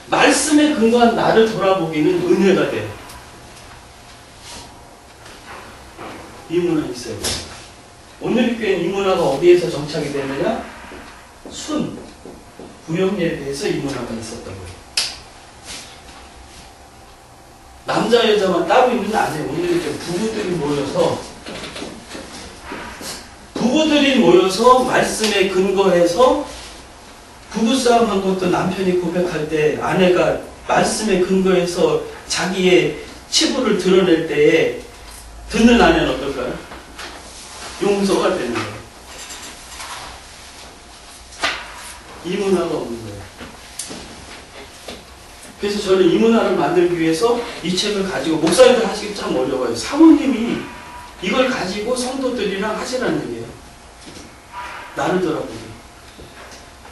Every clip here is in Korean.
말씀에 근거한 나를 돌아보기는 은혜가 돼. 이 문화 있어요. 오늘 교회는 이 문화가 어디에서 정착이 되느냐? 순, 구역예배에서 이 문화가 있었던 거예요. 남자 여자만 따로 있는 게 아니에요. 오늘 이렇게 부부들이 모여서 말씀에 근거해서 부부싸움 한 것도 남편이 고백할 때 아내가 말씀에 근거해서 자기의 치부를 드러낼 때에 듣는 아내는 어떨까요? 용서가 되는 거예요. 이 문화가 없는 거예요. 그래서 저는 이 문화를 만들기 위해서 이 책을 가지고, 목사님들 하시기 참 어려워요. 사모님이 이걸 가지고 성도들이랑 하시라는 얘기예요. 나를 돌아보기.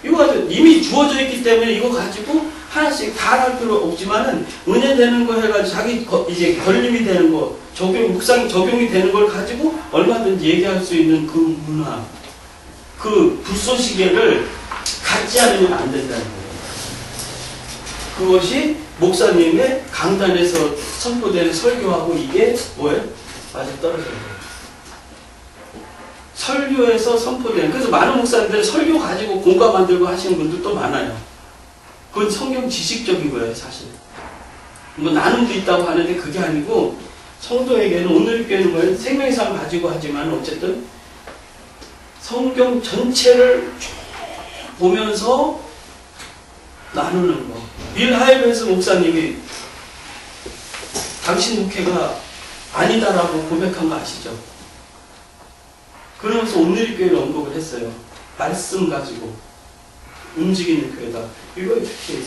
이거 이미 주어져 있기 때문에 이거 가지고 하나씩 다 할 필요 없지만은, 은혜 되는 거 해가지고 자기 이제 걸림이 되는 거, 묵상 적용이 되는 걸 가지고 얼마든지 얘기할 수 있는 그 문화, 그 불쏘시개를 갖지 않으면 안 된다는 거예요. 그것이 목사님의 강단에서 선포되는 설교하고 이게 뭐예요? 맞아 떨어져요. 설교에서 선포되는, 그래서 많은 목사님들은 설교 가지고 공과 만들고 하시는 분들도 많아요. 그건 성경 지식적인 거예요, 사실. 뭐 나눔도 있다고 하는데 그게 아니고, 성도에게는, 오늘 교회는 뭐예요? 생명의 삶을 가지고 하지만 어쨌든 성경 전체를 쭉 보면서 나누는 거. 빌 하이벤스 목사님이 당신 목회가 아니다라고 고백한 거 아시죠? 그러면서 오늘 교회를 언급을 했어요. 말씀 가지고 움직이는 교회다. 이거 특히.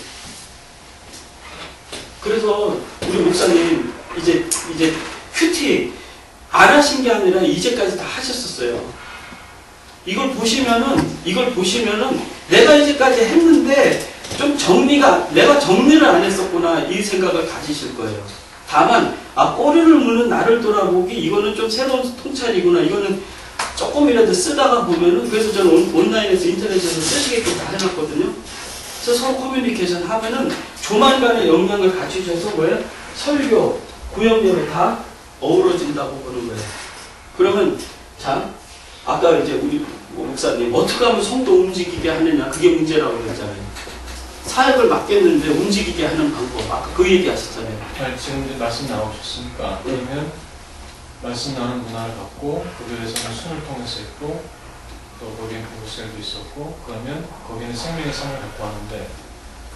그래서 우리 목사님 이제 큐티 안 하신 게 아니라 이제까지 다 하셨었어요. 이걸 보시면은 내가 이제까지 했는데 좀 내가 정리를 안 했었구나, 이 생각을 가지실 거예요. 다만, 꼬리를 무는 나를 돌아보기, 이거는 좀 새로운 통찰이구나, 이거는 조금이라도 쓰다가 보면은, 그래서 저는 온라인에서 인터넷에서 쓰시게끔 다 해놨거든요. 그래서 서로 커뮤니케이션 하면은 조만간의 역량을 갖추셔서 뭐예요? 설교, 구역예배 다 어우러진다고 보는 거예요. 그러면, 자, 아까 이제 우리 목사님, 어떻게 하면 성도 움직이게 하느냐, 그게 문제라고 그랬잖아요. 사역을 맡겼는데 움직이게 하는 방법, 아까 그 얘기 하셨잖아요. 지금 이제 말씀 나오셨으니까, 그러면 말씀 나오는 문화를 갖고 그 교회에서는 순을 통해서 있고, 또 거기엔 부부셀도 있었고, 그러면 거기는 생명의 삶을 갖고 하는데,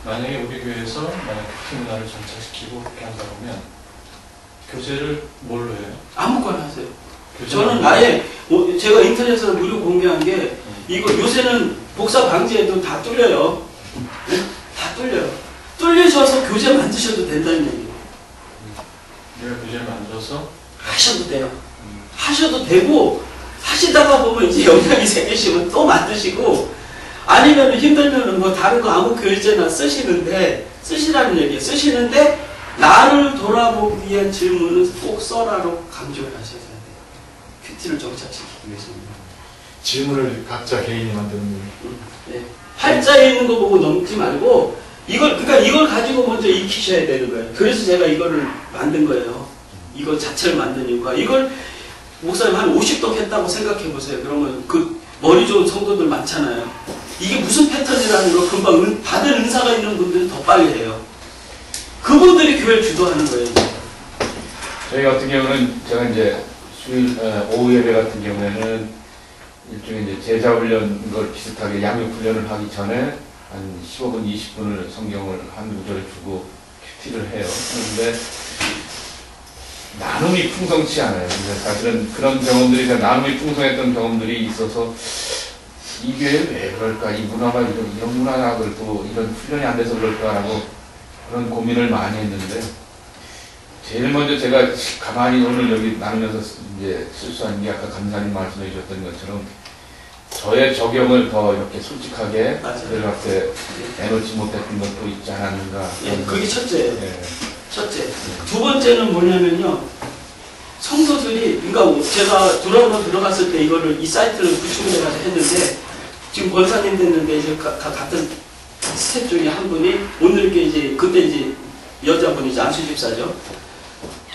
만약에 우리 교회에서 큐티 문화를 정착시키고 그렇게 한다 보면 교제를 뭘로 해요? 아무거나 하세요. 저는 아예 제가 인터넷에서 무료 공개한 게, 이거 요새는 복사 방지에도 다 뚫려요. 네? 다 뚫려요. 뚫리셔서 교재 만드셔도 된다는 얘기예요. 내가 교재를 만들어서 하셔도 돼요. 하셔도 되고, 하시다가 보면 이제 영향이 생기시면 또 만드시고, 아니면 힘들면은 뭐 다른 거 아무 교재나 쓰시라는 얘기예요. 쓰시는데, 나를 돌아보기 위한 질문은 꼭 써라로 강조를 하셔야 돼요. 큐티를 정착시키기 위해서는. 질문을 각자 개인이 만드는 거예요. 네. 팔자에 있는 거 보고 넘지 말고, 그러니까 이걸 가지고 먼저 익히셔야 되는 거예요. 그래서 제가 이거를 만든 거예요. 이거 자체를 만든 이유가, 이걸 목사님 한 50독 했다고 생각해 보세요. 그러면 그 머리 좋은 성도들 많잖아요. 이게 무슨 패턴이라는 걸 금방 받은 은사가 있는 분들은 더 빨리 해요. 그분들이 교회를 주도하는 거예요. 저희 같은 경우는, 제가 이제 수요일 오후 예배 같은 경우에는 일종의 이제 제자 훈련 걸 비슷하게 양육 훈련을 하기 전에 한 15분, 20분을 성경을 한 구절을 주고 큐티를 해요. 그런데 나눔이 풍성치 않아요. 근데 사실은 그런 경험들이, 나눔이 풍성했던 경험들이 있어서 이게 왜 그럴까? 이 문화가 이런 문화가 그렇고 이런 훈련이 안 돼서 그럴까라고 그런 고민을 많이 했는데, 제일 먼저 제가 가만히 오늘 여기 나누면서 이제 실수한 게, 아까 간사님 말씀해 주셨던 것처럼 저의 적용을 더 이렇게 솔직하게 그들 앞에 내놓지 못했던 것도 있지 않았는가. 예, 그게 첫째예요. 예. 첫째. 두 번째는 뭐냐면요, 성도들이, 그러니까 제가 드라마 들어갔을 때 이 사이트를 구축해가지고 했는데, 지금 권사님 됐는데 이제 같은 스텝 중에 한 분이 오늘 이렇게 이제 그 여자분이죠. 안수 집사죠.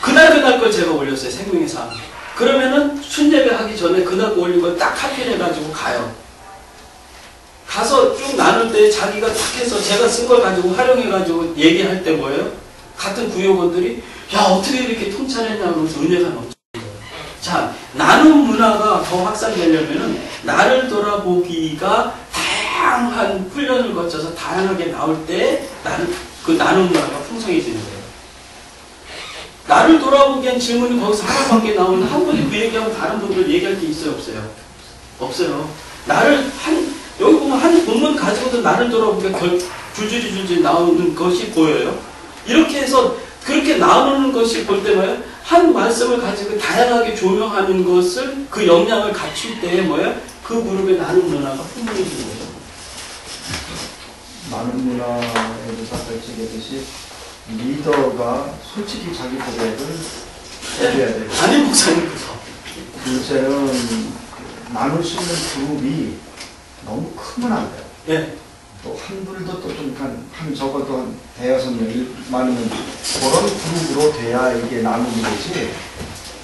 그날 걸 제가 올렸어요. 생명의 삶. 그러면은 순예배 하기 전에 그날 거 올린 걸 딱 카피해가지고 가요. 가서 쭉 나눌 때 자기가 딱 해서 제가 쓴 걸 가지고 활용해가지고 얘기할 때 뭐예요? 같은 구역원들이 야 어떻게 이렇게 통찰했냐 그러면서 은혜가 넘쳐요. 자, 나눔 문화가 더 확산되려면은 나를 돌아보기가 다양한 훈련을 거쳐서 다양하게 나올 때 나는 그 나눔 문화가 풍성해지는 거예요. 나를 돌아보기엔 질문이 거기서 하나밖에 나오는데 한 분이 그 얘기하면 다른 분들 얘기할 게 있어요, 없어요? 없어요. 나를 여기 보면 한 본문 가지고도 나를 돌아보기가 줄줄이 나오는 것이 보여요. 이렇게 해서 그렇게 나오는 것이 볼 때 뭐예요? 한 말씀을 가지고 다양하게 조명하는 것을 그 역량을 갖출 때에 뭐예요? 그 그룹의 나눔 문화가 풍부해지는 거예요. 나눔 문화에서 아까 얘기했듯이 리더가 솔직히 자기 고백을 해줘야 돼요. 담임 목사님께서 둘째는 나눌 수 있는 그룹이 너무 크면 안 돼요. 예. 또 한 분도 또 좀 한 적어도 한 대여섯 명이 많으면 그런 그룹으로 돼야 이게 나눔이 되지.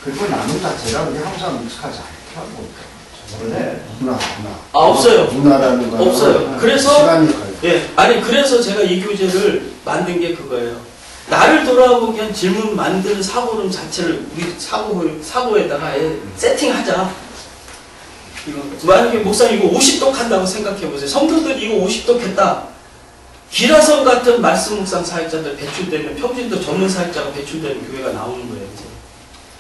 그리고 나눔 자체가 우리 항상 익숙하지 않더라고. 원래 문화. 없어요. 문화라는 거 없어요. 그래서 시간이 걸려. 예, 아니 그래서 제가 이 교재를 만든 게 그거예요. 나를 돌아보기 위한 질문 만드는 사고름 자체를 우리 사고에다가 아예 세팅하자. 이거 만약에 목사님 이거 50독 한다고 생각해 보세요. 성도들이 이거 50독 했다. 기라성 같은 말씀 묵상 사역자들 배출되는 평균도 전문 사역자가 배출되는 교회가 나오는 거예요. 이제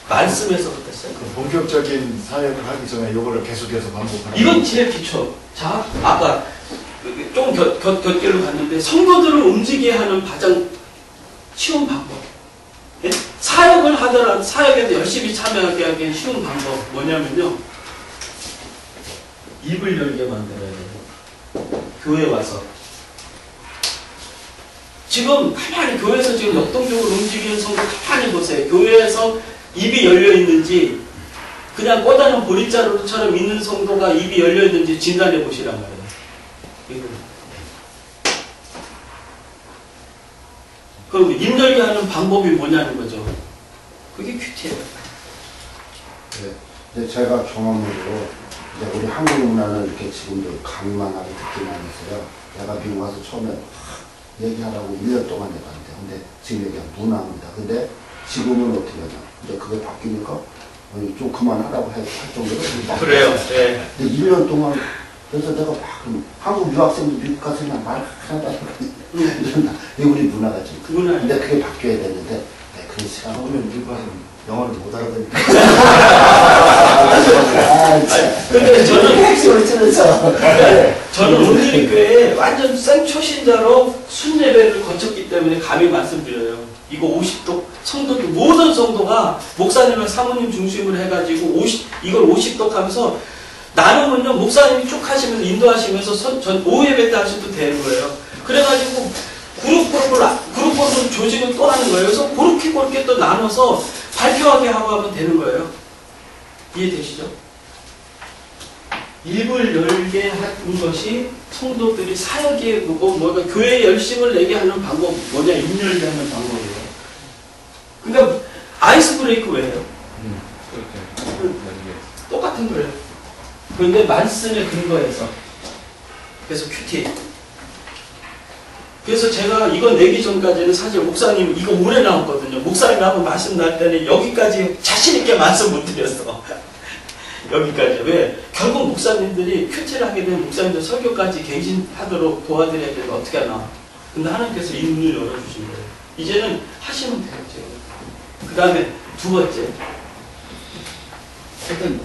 말씀에서부터 시작해요. 본격적인 사역을 하기 전에 이거를 계속해서 반복하는. 이건 제일 기초. 자, 아까 좀 곁길로 갔는데 성도들을 움직이게 하는 가장 쉬운 방법. 예? 사역을 하더라도 사역에도 열심히 참여하게 하기 쉬운 방법 뭐냐면요. 입을 열게 만들어야 돼요. 교회 와서. 지금 가만히 교회에서 지금 역동적으로 움직이는 성도 가만히 보세요. 교회에서 입이 열려 있는지 그냥 꼬다는 보릿자루처럼 있는 성도가 입이 열려 있는지 진단해 보시란 말이에요. 이거. 그럼 입 열게 하는 방법이 뭐냐는 거죠. 그게 큐티예요. 네. 이제 제가 경험으로 이제 우리 한국 문화는 이렇게 지금도 강만하게 듣기만 했어요. 내가 미국 와서 처음에 얘기하라고 1년 동안 해봤는데, 근데 지금 얘기한 문화입니다. 근데 지금은 어떻게 하냐. 이제 그게 바뀌니까 좀 그만하라고 할 정도로. 그래요. 네. 근데 1년 동안, 그래서 내가 막 한국 유학생도 미국 가서 그냥 말 하나도 안 하고 이게 우리 문화가 좀. 문화. 근데 그게 바뀌어야 되는데, 네, 그런 시간 오면 미국 가서 영어를 못 알아듣니까. 근데 저는 핵심을 찔러서. 저는 오늘 교회에 완전 생초신자로 순예배를 거쳤기 때문에 감히 말씀드려요. 이거 50독 성도들 모든 성도가 목사님을 사모님 중심으로 해가지고 이걸 50독 하면서 나누면요 목사님이 쭉 하시면서 인도하시면서 전 오예배 때 하셔도 되는 거예요. 그래가지고 그룹으로 조직을 또 하는 거예요. 그래서 그렇게 또 나눠서 발표하게 하고 하면 되는 거예요. 이해되시죠? 입을 열게 하는 것이 성도들이 사역에 뭐가 교회에 열심을 내게 하는 방법 뭐냐? 입 열게 하는 방법이에요. 그러니까 아이스 브레이크 왜요? 그렇게. 똑같은 거예요. 그런데 말씀에 근거해서 그래서 큐티. 그래서 제가 이거 내기 전까지는 사실 목사님 이거 오래 나왔거든요. 목사님하고 말씀 날 때는 여기까지 자신 있게 말씀 못 드렸어. 여기까지. 왜? 결국 목사님들이 큐티를 하게 되면 목사님들 설교까지 갱신하도록 도와드려야 되는데 어떻게 하나. 근데 하나님께서 이 문을 열어주신 거예요. 이제는 하시면 돼요. 그 다음에 두 번째. 하여튼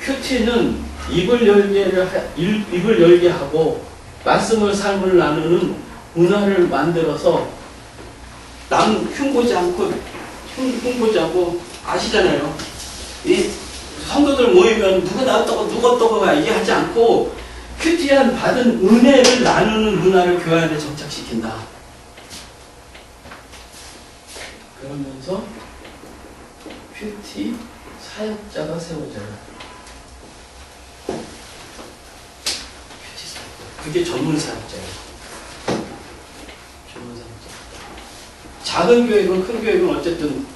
큐티는 입을 열게 하고 말씀을 삶을 나누는 문화를 만들어서 남 흉보지 않고 아시잖아요. 이 성도들 모이면 누가 나왔다고 누가 어떠고 얘기하지 않고 큐티한 받은 은혜를 나누는 문화를 교회 안에 정착시킨다. 그러면서 큐티 사역자가 세워져요. 큐티 사역자. 그게 전문 사역자예요. 전문 사역자. 작은 교회건 큰 교회건 어쨌든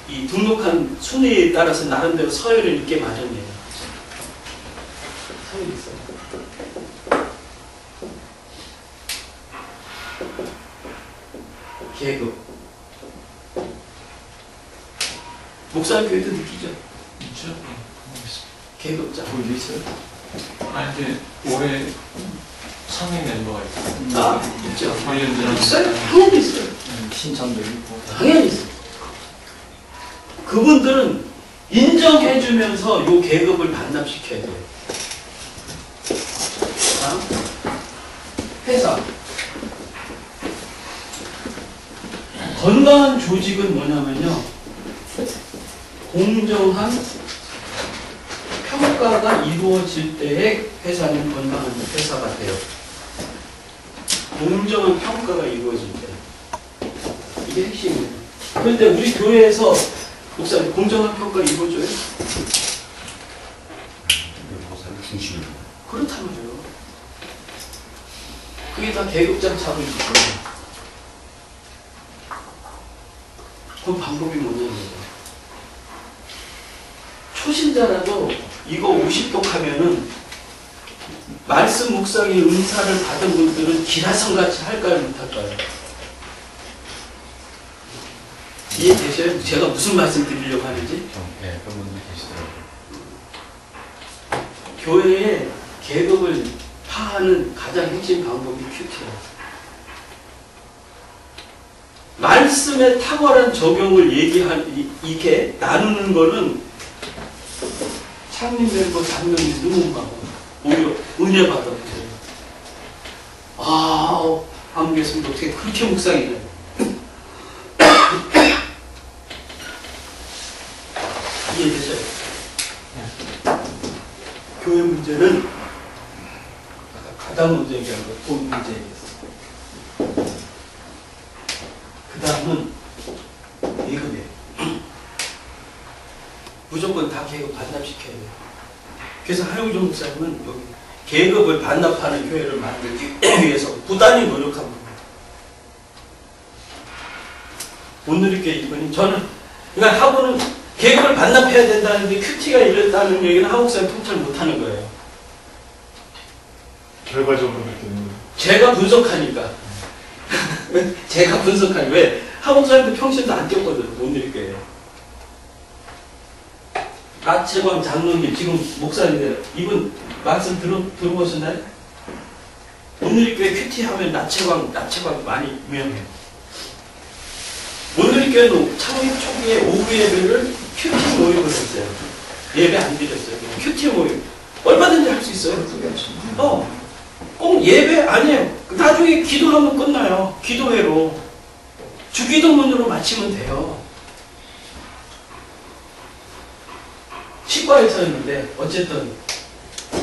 이 등록한 순위에 따라서 나름대로 서열을 있게 마련해요. 서열이 있어요. 계급. 목사교회도 느끼죠? 있죠? 계급자. 거기 있어요? 아, 이제 올해 상임 멤버가 있고. 아, 있죠. 관련된 있어요? 당연히 있어요. 신참도 있고. 당연히 있어요. 그분들은 인정해주면서 요 계급을 반납시켜야 돼요. 자, 회사. 건강한 조직은 뭐냐면요. 공정한 평가가 이루어질 때에 회사는 건강한 회사가 돼요. 공정한 평가가 이루어질 때. 이게 핵심이에요. 그런데 우리 교회에서 목사님 공정한 평가 이루어져요? 그렇단 말이에요. 그게 다 계급장 차고 있기 때문에. 그 방법이 뭐냐면 초신자라도 이거 50독 하면은 말씀 묵상의 은사를 받은 분들은 기라성같이 할까요 못할까요? 이해되셔요? 제가 무슨 말씀 드리려고 하는지? 네, 그런 분들 계시더라고요. 교회의 계급을 파하는 가장 핵심 방법이 큐티예요. 말씀의 탁월한 적용을 이게 나누는 거는 창립 멤버 장면이 누군가고 오히려 은혜 받아보세요. 아, 안 계시면 어떻게 그렇게 묵상이냐. 이해되셔요? 교회 문제는 가장 먼저 얘기한 거 돈 문제였어. 그 다음은 예금이에요. 무조건 다 계급 반납시켜야 돼요. 그래서 하용종 목사님은 여기 계급을 반납하는 교회를 만들기 위해서 부단히 노력한 겁니다. 오늘의 이분이 저는 그러니까 하고는 계급을 반납해야 된다는데 큐티가 이랬다는 얘기는 하고 목사님 통찰 못하는 거예요. 결과적으로 그렇게 되는 거예요. 제가 분석하니까. 제가 분석하니 왜? 하목사님도 평신도 안 뛰었거든. 못 읽게. 나채광 장로님 지금 목사인데 이분 말씀 들어보셨나요? 오늘교회 큐티 하면 나채광 많이 유명해요. 오늘교회는 창립 초기에 오후 예배를 큐티 모임을 했어요. 예배 안 드렸어요. 그냥 큐티 모임. 얼마든지 할 수 있어요. 꼭 예배 아니에요. 나중에 기도하면 끝나요. 기도회로. 주기도문으로 마치면 돼요. 치과에서였는데 어쨌든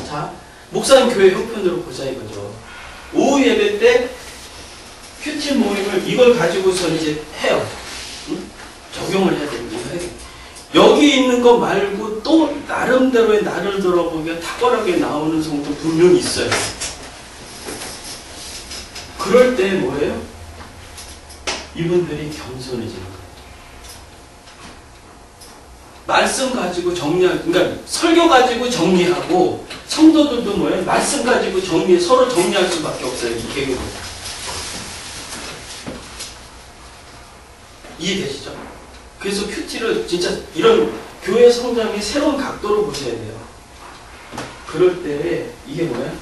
자 목사님 교회 형편으로 보자 이거죠. 오후 예배 때 큐티 모임을 이걸 가지고서 이제 해요. 응? 적용을 해야 됩니다. 여기 있는 거 말고 또 나름대로의 나를 들어보기가 탁월하게 나오는 성도 분명히 있어요. 그럴 때 뭐예요? 이분들이 겸손해지는 거예요. 말씀 가지고 그러니까 설교 가지고 정리하고 성도들도 뭐예요? 말씀 가지고 서로 정리할 수밖에 없어요. 이 계급은. 이해되시죠? 그래서 큐티를 진짜 이런 교회 성장의 새로운 각도로 보셔야 돼요. 그럴 때 이게 뭐야?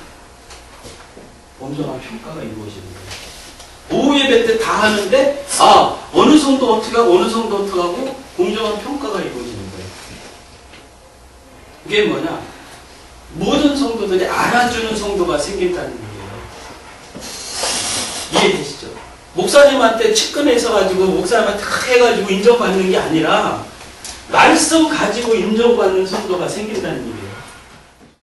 공정한 평가가 이루어지는 거예요. 오후 예배 때 다 하는데 어느 성도 어떻게 하고 어느 성도 어떻게 하고 공정한 평가가 이루어지는 거예요. 이게 뭐냐? 모든 성도들이 알아주는 성도가 생긴다는 얘기예요. 이해되시죠? 목사님한테 측근해서 가지고 목사님한테 다 해가지고 인정받는 게 아니라 말씀 가지고 인정받는 성도가 생긴다는 얘기예요.